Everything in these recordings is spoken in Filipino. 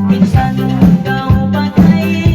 Minsan ikaw patay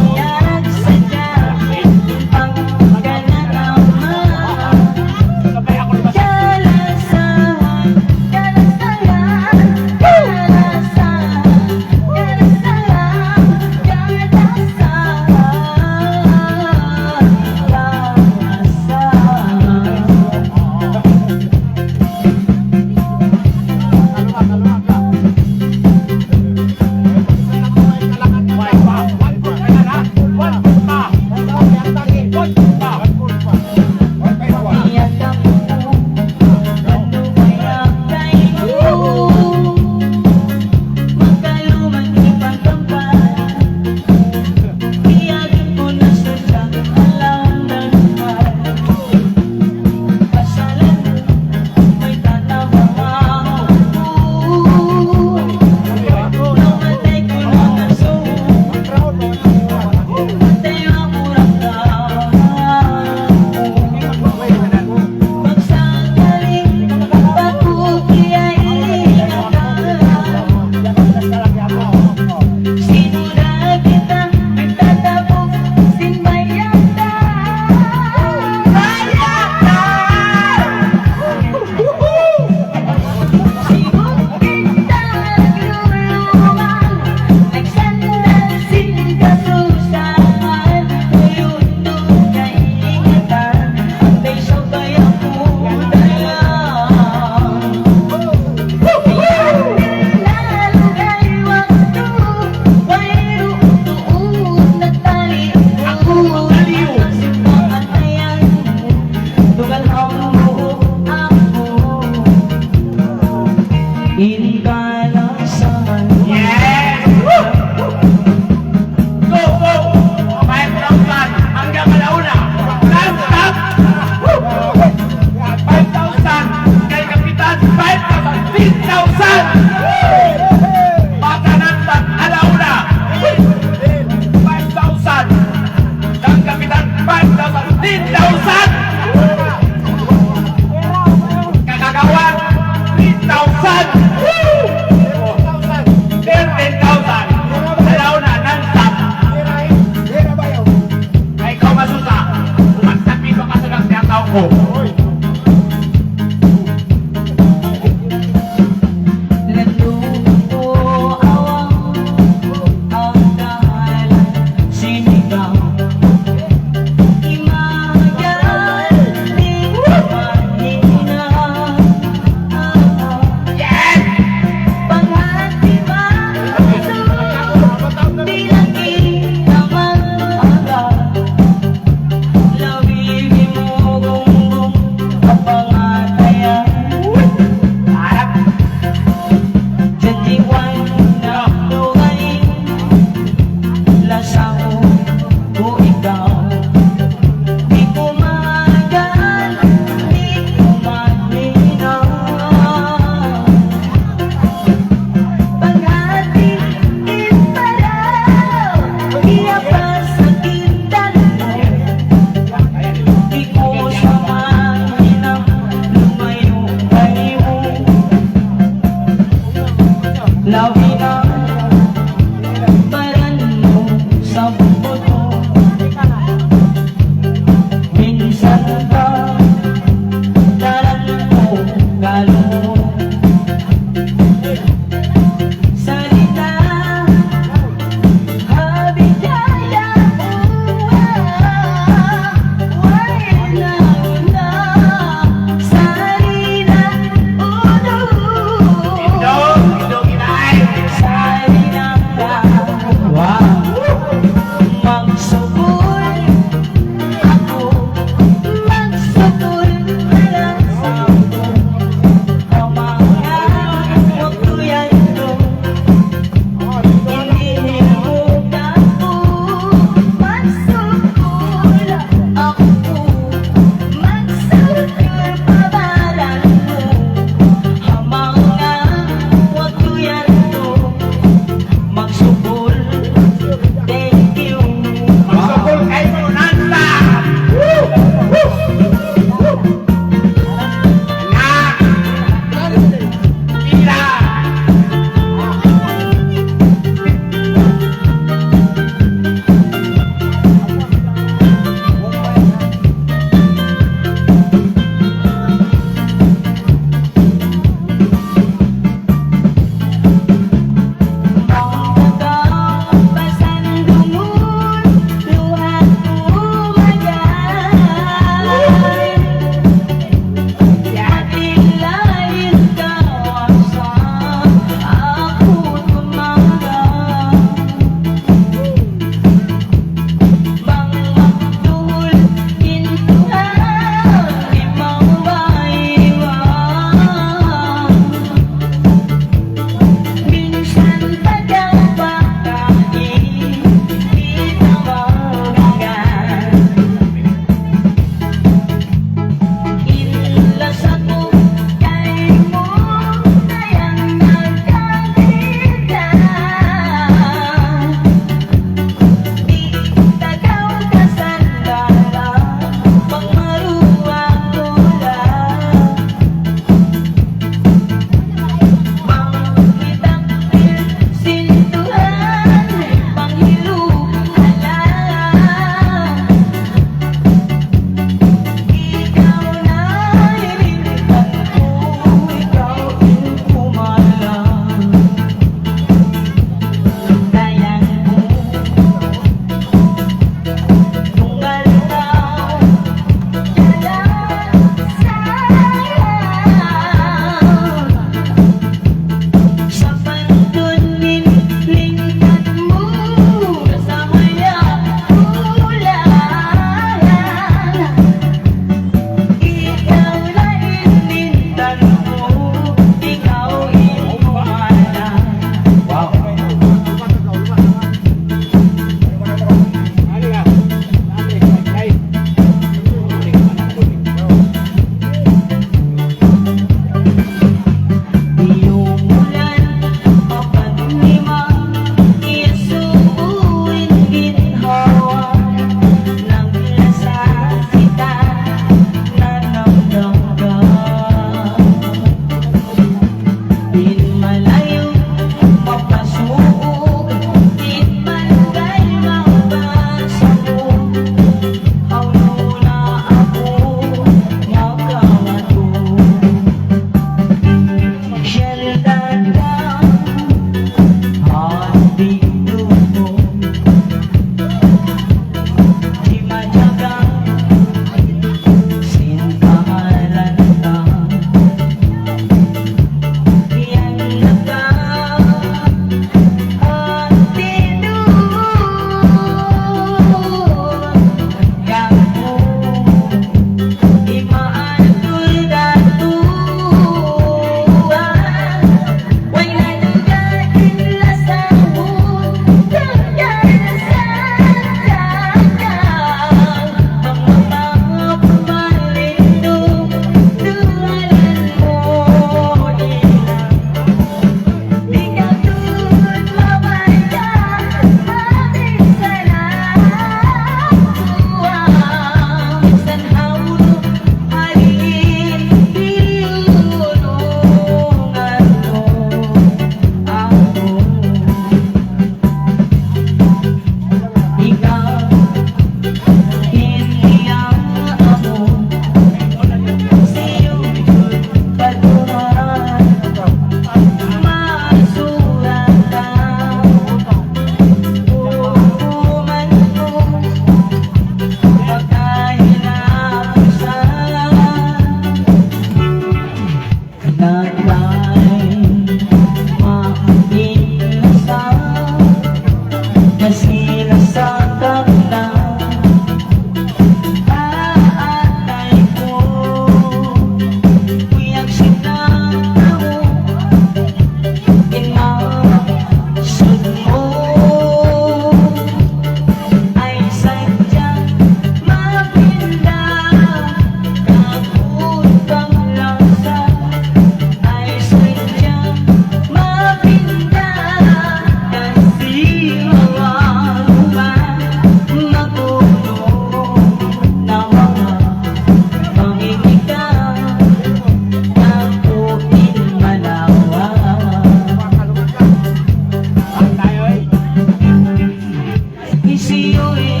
siyo'y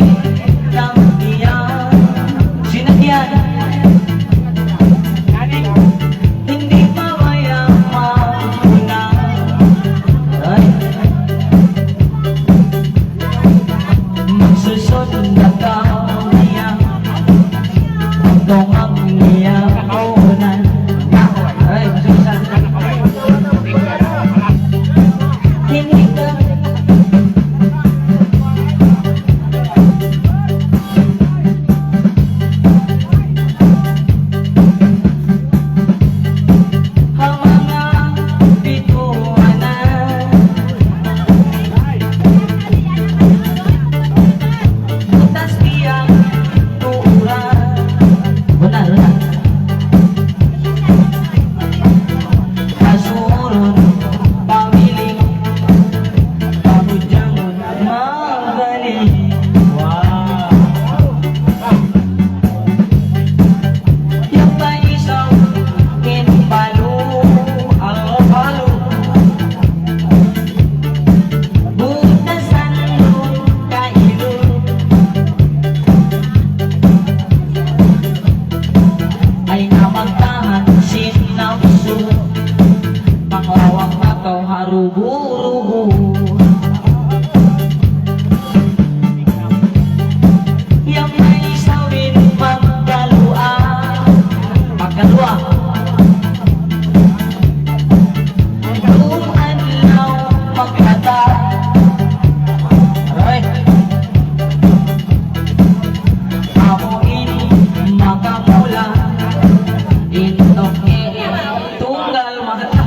nang iyan. Sinagyan, hindi pa mayaman na. Ay, magsusod na kaya kung ang iyakunan. Ay, magsusod hindi ka harubu-rubu. Yang may sawin pagkaluan, pagkalua. Kung anlaw magkata. Aray. Amo ini makamula. Intok tunggal mata.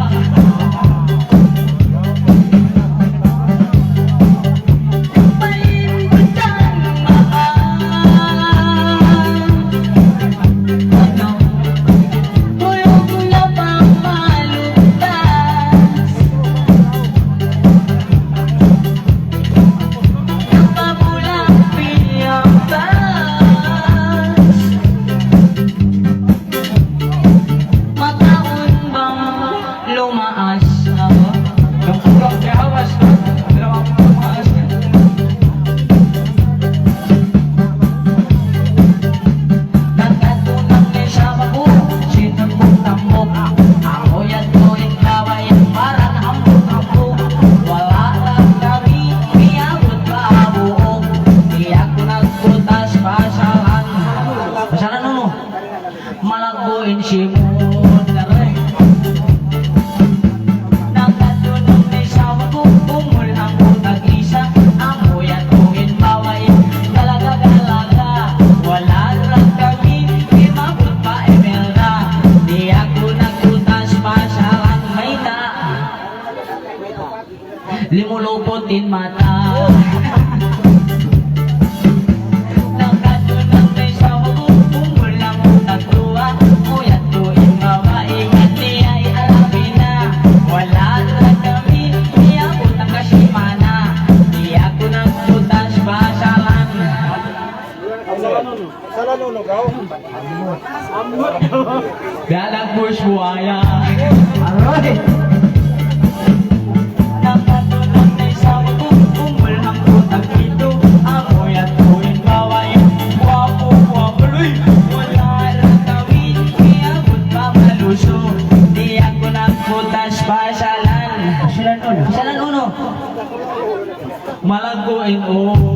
Malagbuin simon daray. Nagkatulong may sawa ko, umul ang utag isa. Amoy at tuwin baway, galaga-galaga. Wala lang kami, di mabot pa emelda. Di ako nagkutas pa sa lang mayta. Limulupotin mata. Dalag push buaya. Aroy. Nakatulog na isaw ko, umul ang utang ito. Amoy at tuwin baway, wapo, luy. Wala lang kami, iabot pa maluso. Di ako nagputas pa salan. Salan uno. Malagbuin o.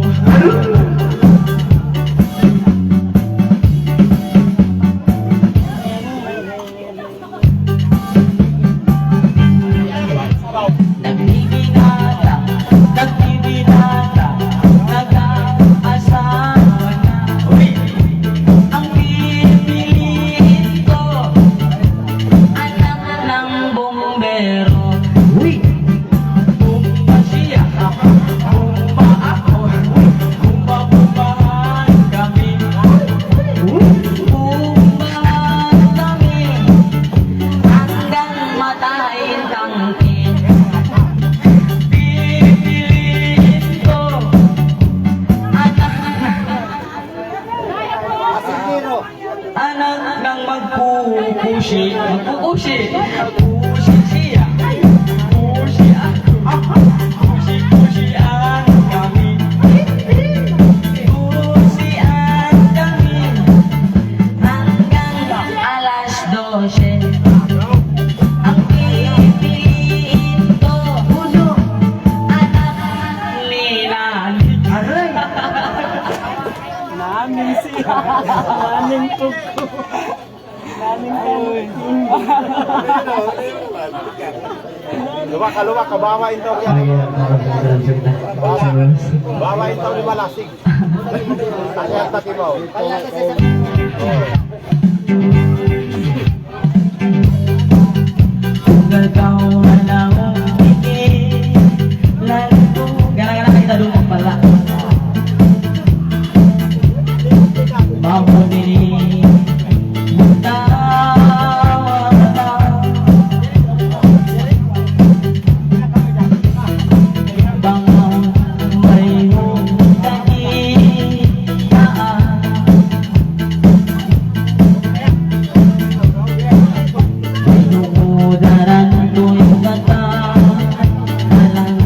misi. Naning kuko. Naning kaluting. Luwak ka, bawa ito yan. Bawa ito ni Malasig. Takyan taki mo. Tunggal kau halang pikir lalu gara-gara kita dulu pala mampu diri bangun merihung kaki Daran tuwing katamalan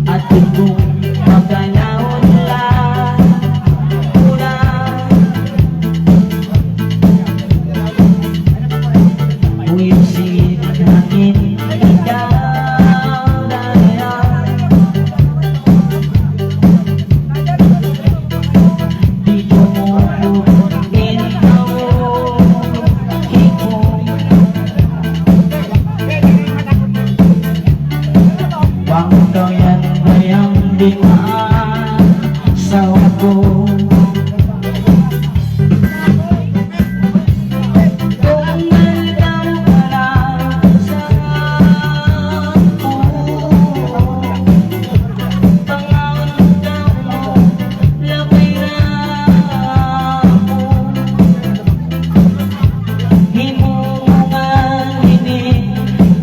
at kung maganaon lang ulan Uwisin namin ikaw dahil dito mo Wang kau yang bayang di sawaku Kung nandang walang sawaku Pangaon ka mo, labay na ako Himungan ini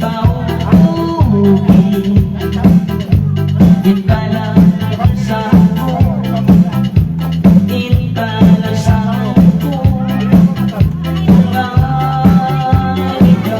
pauuwi Imbala sa ako Imbala sa ako Marika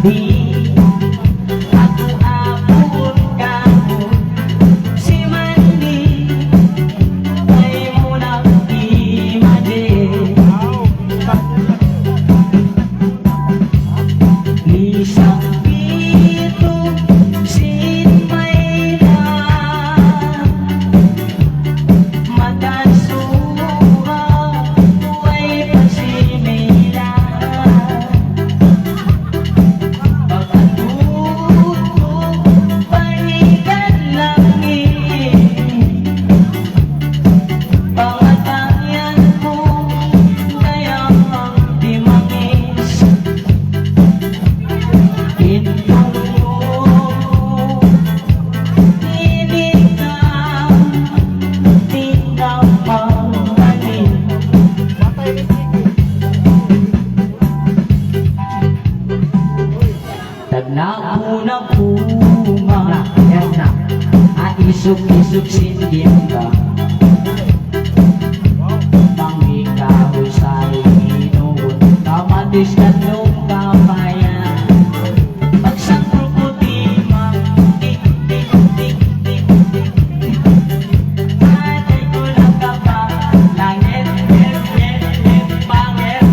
di ako abot kahon si Mandy ay munang imagine Lisang pito sin may na magkasuha ay pasimila pagkatuto panigan langit pangatangyan ko kaya ang dimangis Tagnauna puma Aisok-isok sindim ka Pangikaw sa inuod Kamatis ka nung kapayan Pagsang krokodimang Tik-tik-tik-tik-tik Atay ko lang ka pa Langit, et, pangit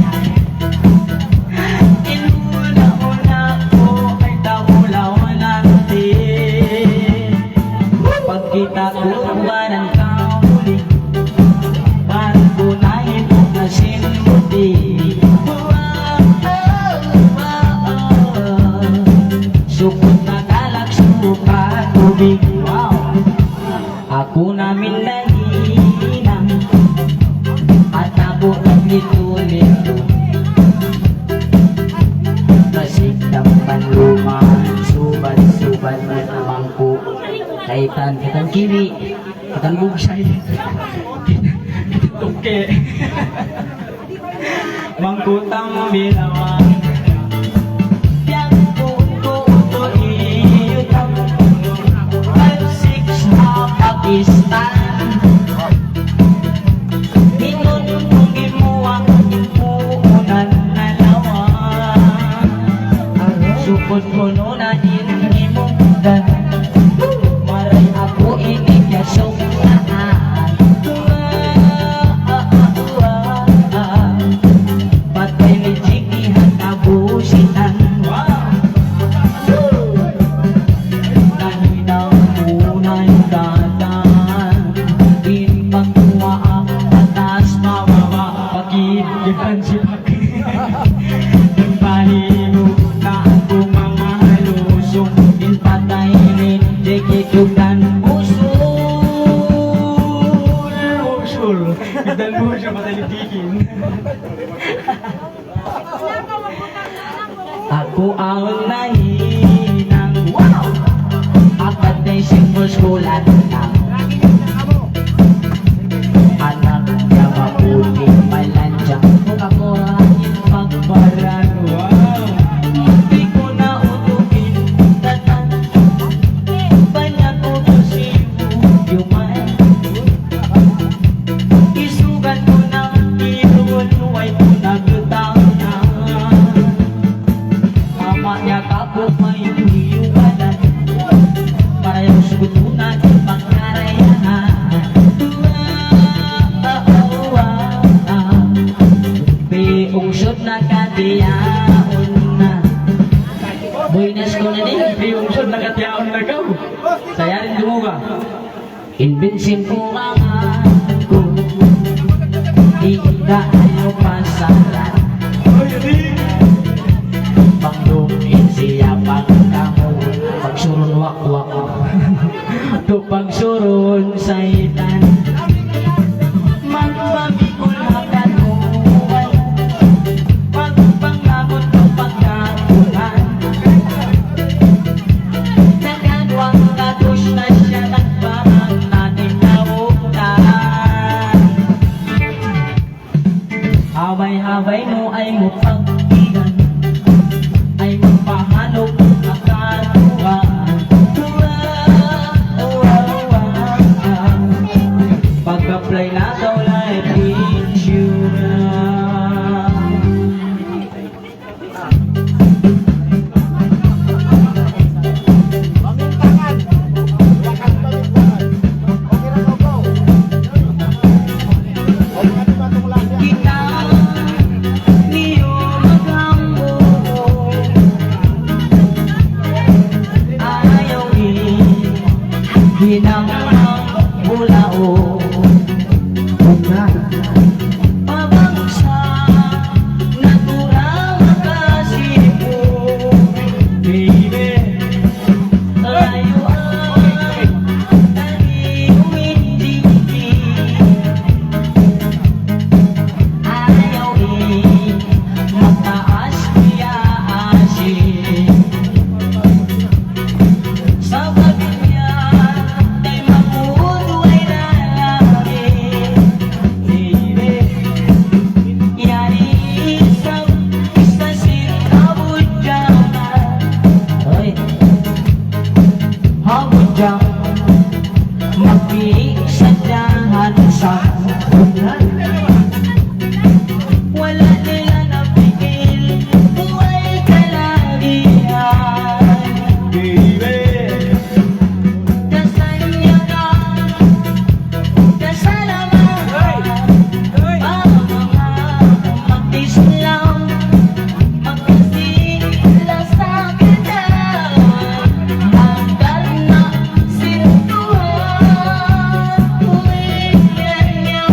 Inuna-una ko ay tawulaw-walang din Pagkita ko ba ng kauli Parang kunahin mo na sinmuti Sukot na galak suka tubig Wow! Ako namin nahinang At ako naglito-lito Kasik ng panluman Subad-subad na bangko Kaitan, kitang kiri Kitang bugsay Kitang tuke Mangkutang bilawang Pakistan Hinun kong gimuwang ipuunan na lawan Sukod ko no na inimungdan Maray ako inigyasong lahat Patay ni Jiggy hatabusitan Nahinaw muna yung dadan Pagkuha ang atas mababa Pagkibigyan si Pag Yung pahino na ako mga halusong Yung patay rin Jigitugan Usul Itan mo siya matalitigin Ako ang nahinang Wow! Apat na single skulan lang Anak niya maputi malandyang Kung ako hangin magbaran Wow! Hindi ko na utukin Tatan Banyak ko posibo Yumay Isugan ko ng iluwan Huway ko nagutang na Mama niya kapot may iuwalan Para yung sugutunan Pagkarayahan Piungsod na katiyaon na Buinas ko na din Piungsod na katiyaon na ka Saya rin dumuga Inbinsin ko ang ko Di ka ayaw pasaran Panglumin siya pagkamo Pagsurun wak-wak To pagsurun sa itan Magpabikol hakanuwan Pagpangamot ng pagkakuhan Nagkadwang katus na siya Nagpahang natin nautan sanggunian. Wala nila napigil, buhay kalagihan. Baby, kasanyagan, kasalaman, ang mga mag-Islam, magkasila sa kita, hanggang na sintuhan, uwi niya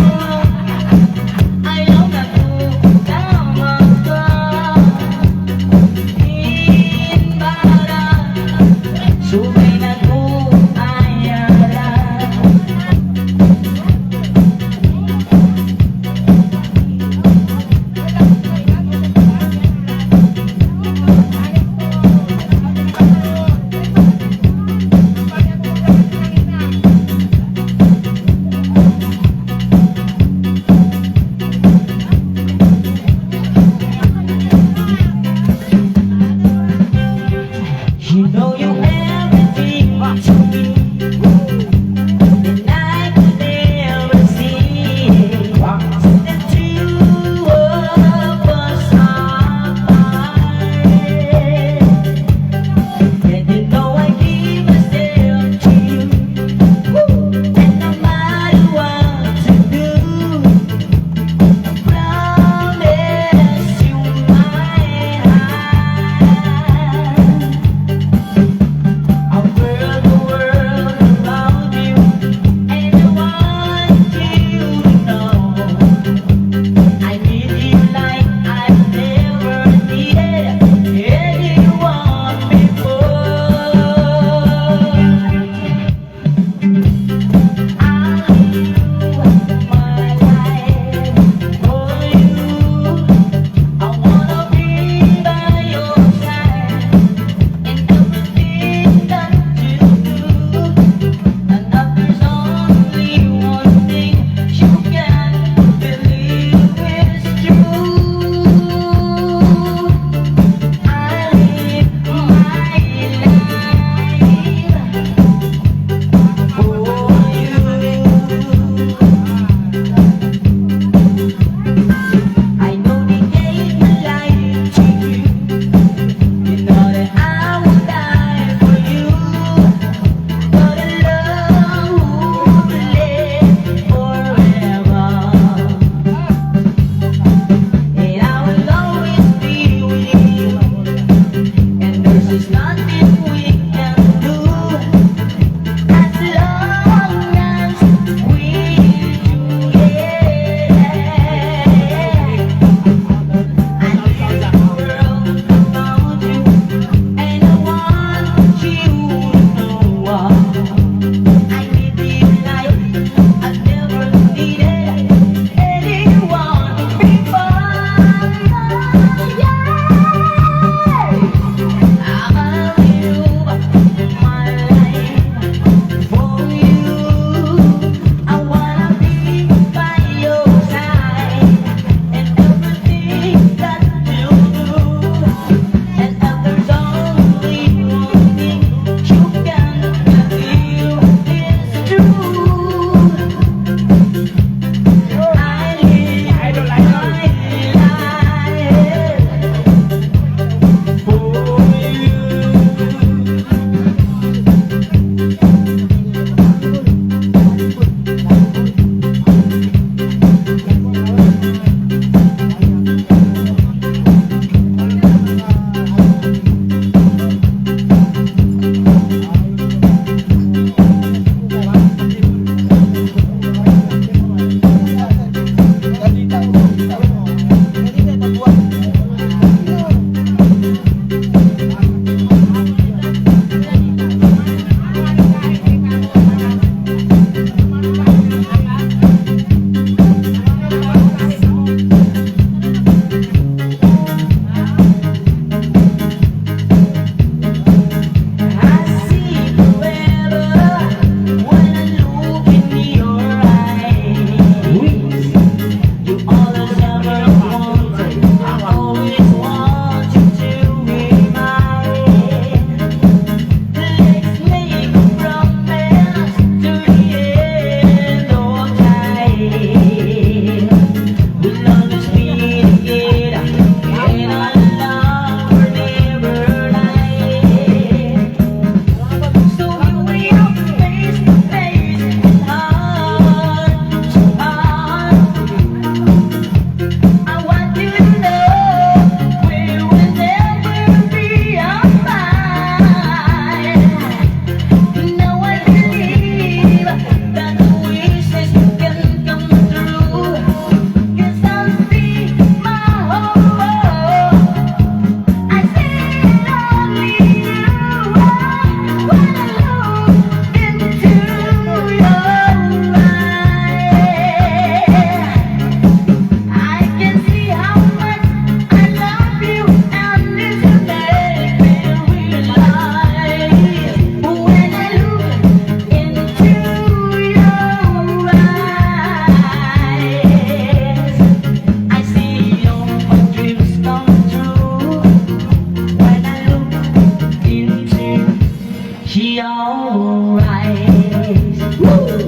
rise. Woo!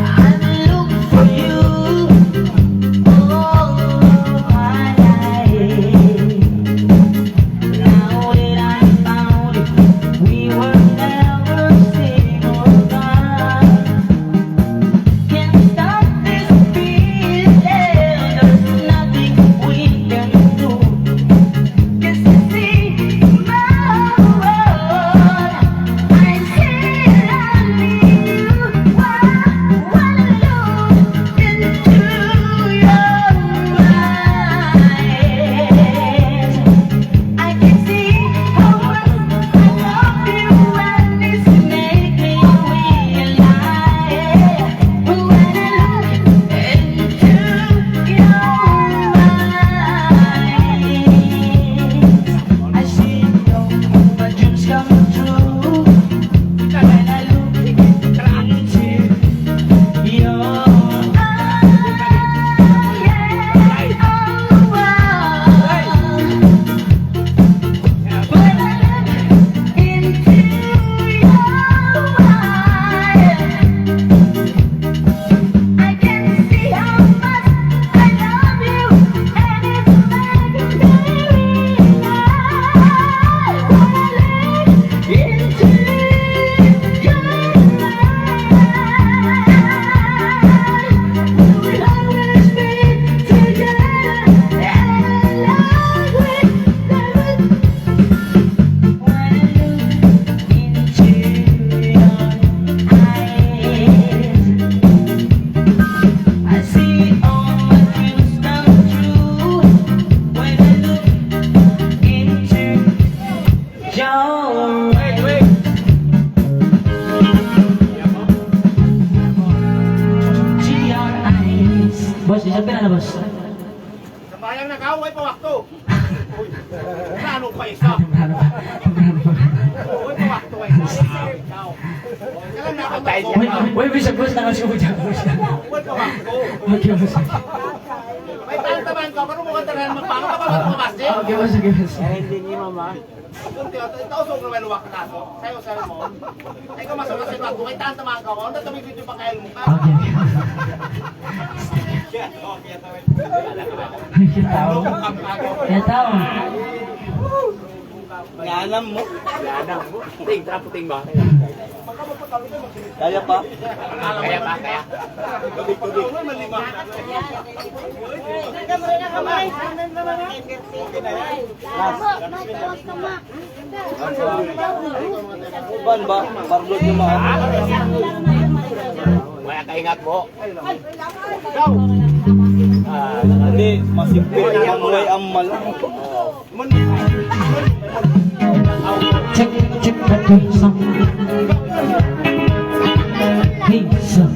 I look for you all my life. Now that I found it, we were never say goodbye. Can't stop this feeling. There's nothing we can do. 'Cause I see my world. I see I need you. Wanna look into your eyes. I can see how much I love you, and it's making me realize. But when I look into your eyes, I see my dreams come true. When I look into your I can see how much I love you, and it's making me realize. When I look into your eyes, we will always be together, and love will never. When I look into your eyes, I see all my dreams come true. When I look into your eyes. Boss, isang pera na, boss. Sa bayang nag-away pa wakto. Plano pa isa. Uy, pa wakto ay ikaw. Kailan nakatay siya? Uy, bisa, boss, nakasuko dyan, boss. Uy, pa wakto. Okay, boss. May tantaman ka, pero mukhang tanahan magpano ka pa magpapasok. Okay, boss, okay, boss. Hindi niya, mama. Ito usog na may luwak na kaso. Sa'yo, sa'yo mo. Ay, kung masama sa iba, kung may tantaman ka mo, ano tumig video pa kayo mo ka? Okay, okay. Kita tahu. Nganam mo. Nganam mo. Puting, puting ba? Kaya pa? Kaya pa, kaya. Tubig. Ban ba? Parlot yung mga. Kaya kaingat po. Hindi, masipit ang way ang malo. Check, check that song. Hey, son.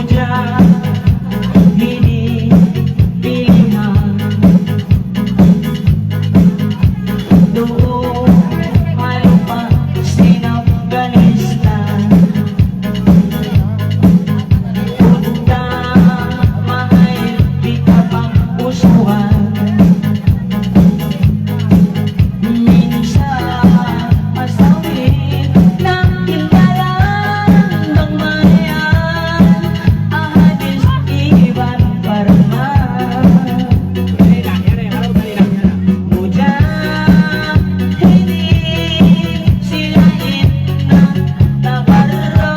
Muda, hindi pilihan. Doon malupa sinafganistan. Punta mahal di ka pang usuhan. Minsan masawit ng tindalan ng mayan. Ahadis iban parman. Muda, hindi silain na nabarro.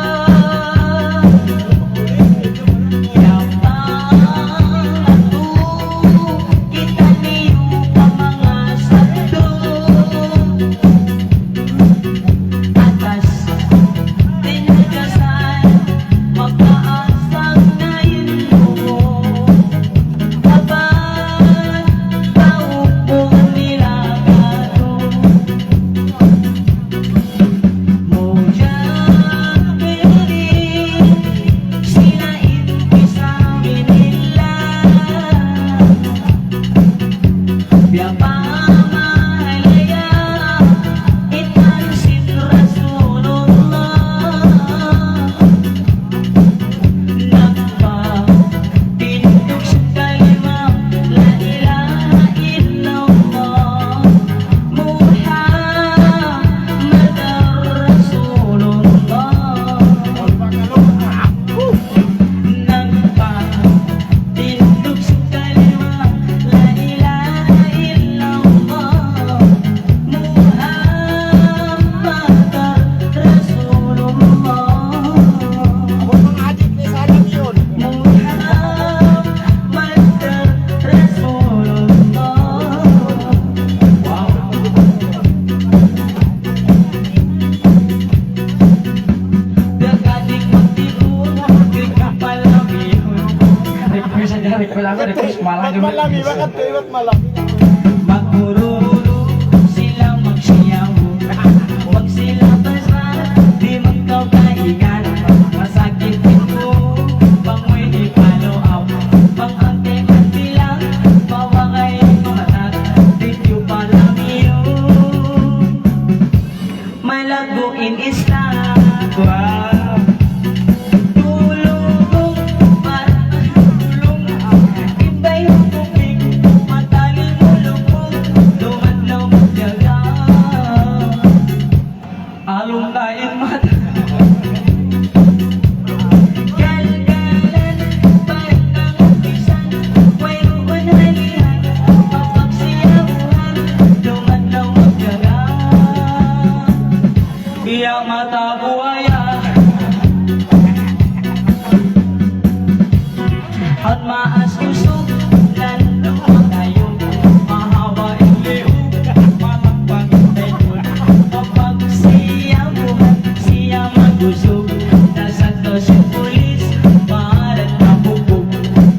Yapang ato, kita niyo ang mga sakto. Atas, tinagasan, magkaasang ngayon mo. Kapag paupo nila gato. Muda, hindi sila impisamin nila. Biyabang mahalaya, itansin Rasulullah. Nagpatindog sa kalima, la ilaha illallah. Muhammad Rasulullah. Nagpatindog sa kalima, la ilaha illallah. Muhammad Rasulullah. Huwag mga adik ni sa alam yun. Muhammad Rasulullah. Wow. Dagadik magtibong, di ka palamihon. Request aja, request ako, request malang Ba't malami? Bakit kayo? Ba't malami? Magpururo, sila magsiyaw. Huwag sila basa, di magkakaigan. Masakit ito, pangoy di follow-up. Pang-ante-ante lang, bawa kayo matat. Thank you palamihon. Malaguin isla. Wow. Tulong, parang tulong. Iba'y hukupig, mataling mulupog. Lumadlaw magdaga. Along tayo mata. Galgalan, parang nangupisan. Mayroon halihan, mapagsiyabuhan. Lumadlaw magdaga. Iyang mata buhaya. At maas usok, lalo tayo. Mahaba ang lihok, malakpag tayo. Kapag siya buhat, siya magusog. Nasakto si pulis, parang nabubog.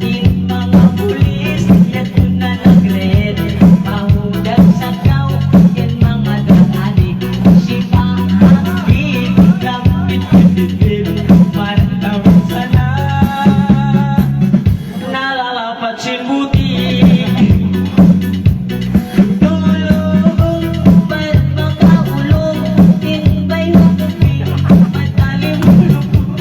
Yung mga pulis, yato na nag-red. Mahugag sa kaw, yung mga drug-addict. Sipa, hangin, lapit-pitip. Parang tawag sana. Nalalapat si butik. Tulong, ba't mga ulong? Inbay hukupin, matalim mulupog.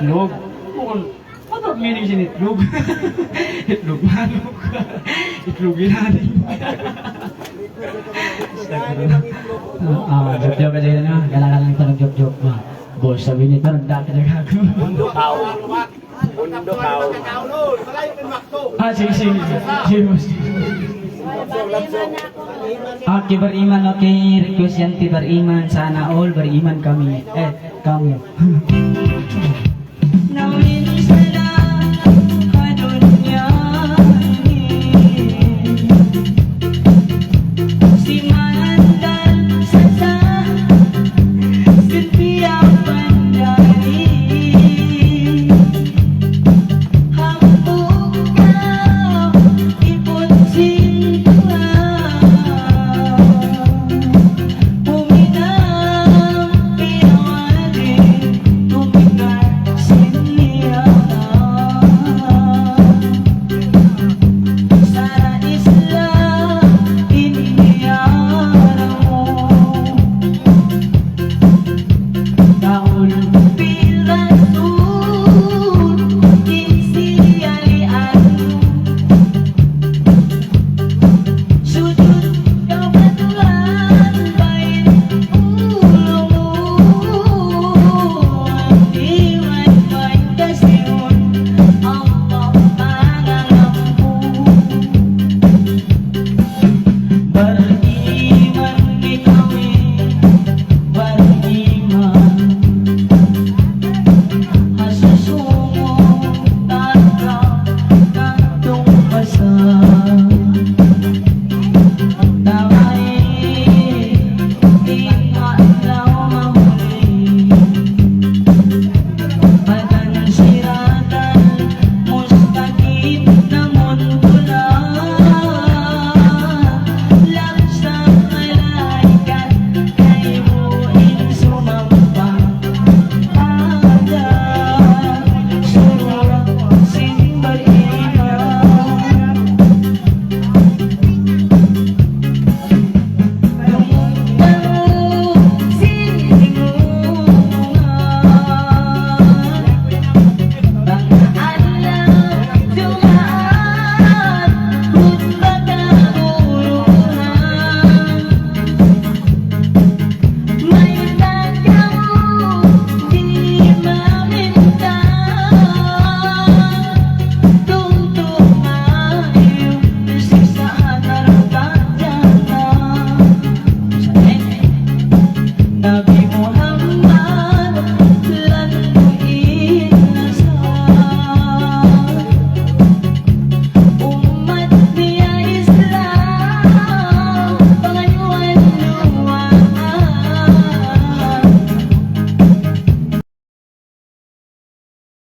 itlog. Bukol, ano ang meaning sin itlog? Itlog manok. Itlogin natin. Joke-joke kasi yun, kailangan lang ito joke-joke ba? Boss, sabi nito, nagdati na gago. Mundo kao. Mundo kao. Malayo ng makto. Sige, sige. Sige, boss. Kibar iman, okay. Request yan, Kibar iman. Sana all, bariman kami. Kamu.